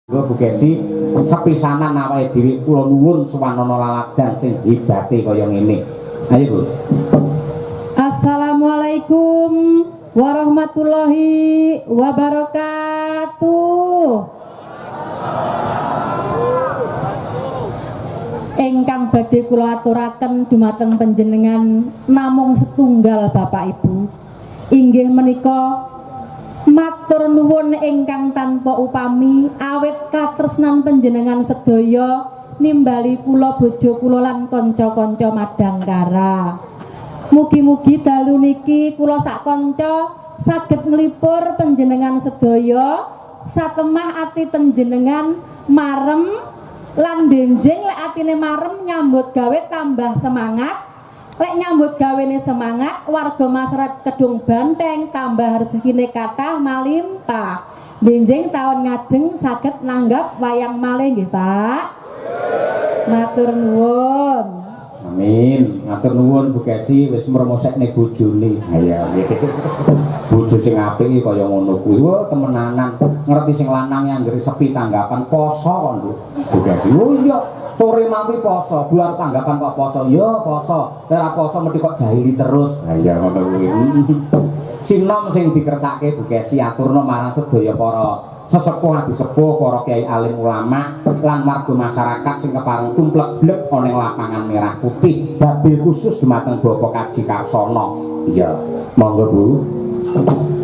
Bu Kesi sepisanan awake dhewe kula nuwun suwanana laladan sing hebate kaya ngene. Ayo Bu. Assalamualaikum warahmatullahi wabarakatuh. Ingkang badhe kula aturaken dumateng panjenengan namung setunggal Bapak Ibu. Inggih menika matur nuwun ingkang tanpa upami awit katresnan panjenengan sedaya nimbali kula bojo kula lan kanca-kanca madangkara. Mugi-mugi dalu niki kula sak kanca saged nglipur panjenengan sedaya satemah ati panjenengan marem lan benjing lek atine marem nyambut gawe tambah semangat. Lek nyambut gawene semangat, warga masyarakat Kedung Banteng tambah rezekine kathah malimpah. Benjing taun ngajeng saged nanggap wayang malih nggih, Pak. Matur nuwun. Amin. Matur nuwun Bu Kesi wis mremosekne bojone. Ya bojo sing apik kaya ngono kuwi. Wah, temenanan. Ngerti sing lanang yang ngeri sepi tanggapan poso kon Bu Kesi. Oh iya. Sore mampi poso, buar tanggapan kok poso, ya poso, ora poso mesti kok jahili terus. Ha iya ngono kuwi. Sinom sing dikersake Bu Kesi aturna marang sedaya para sesepuh disepuh, para kiai alim ulama lan warga masyarakat sing kepareng tumplek-blek ana ing lapangan merah putih, babil khusus dumateng Bapak Kaji Karsono. Iya, monggo Bu. Sawung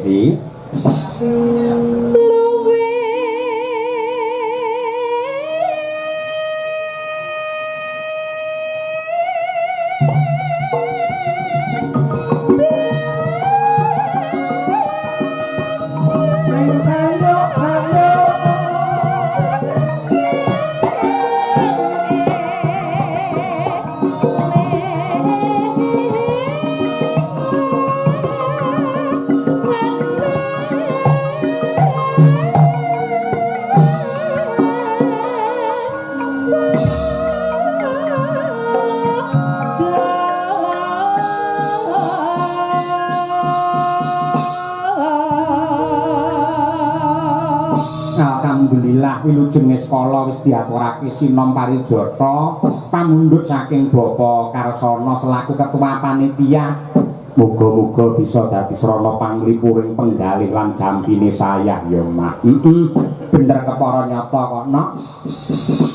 sih? Alhamdulillah wilujenge skala wis diaturake Sinom Parijata pamundhut saking Bapa Karsana selaku ketua panitia. Muga-muga bisa dadi srana panglipuring penggalih lan jambine sayah ya Mak. Bener kepara nyata kok Nok.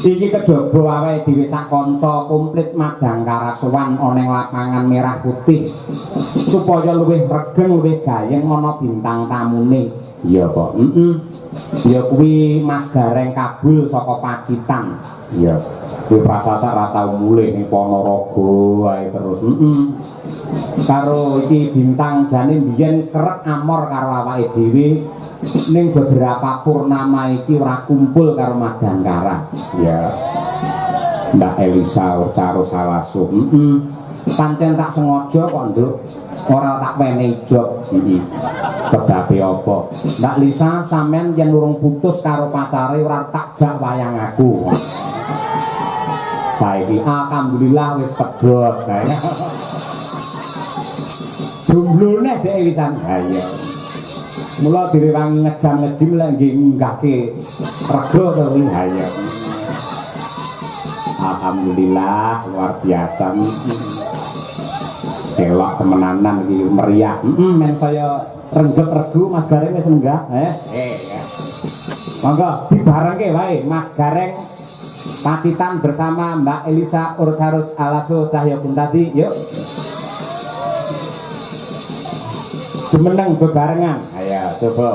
Iki kejaba awake dhewe sak kanca komplit madang karasuwan ana ing lapangan merah putih supaya luwih regeng luwih gayeng ana bintang tamune. Iya kok. Ya kuwi Mas Gareng Kabul saka Pacitan. Iya. Kuwi prasasa ra tau mulih ning Ponorogo wae terus. Karo iki bintang jane biyen kerep amor karo awake dhewe ning beberapa purnama iki ora kumpul karo Madangkara. Ya. Mbak Elisa Urcaro Salasu. Pancen tak sengaja kok, Nduk. Ora tak wenehi job. Sebabe apa? Mbak Lisa sampean yen urung putus karo pacare ora tak jak wayang aku. Saiki alhamdulillah wis pedhot kae. Jumlone dhek wisan. Ha iya. Mula direwangi ngejam-ngejim lek nggih ngunggahke rega to kuwi. Ha iya. Alhamdulillah luar biasa. Elok temenanan iki meriah. Men saya rengget regu Mas Gareng wis enggak, ya. Monggo dibarengke wae Mas Gareng Pacitan bersama Mbak Elisa Urcarus Alaso Cahyo Kuntadi, yuk. Jumeneng bebarengan. Ayo coba.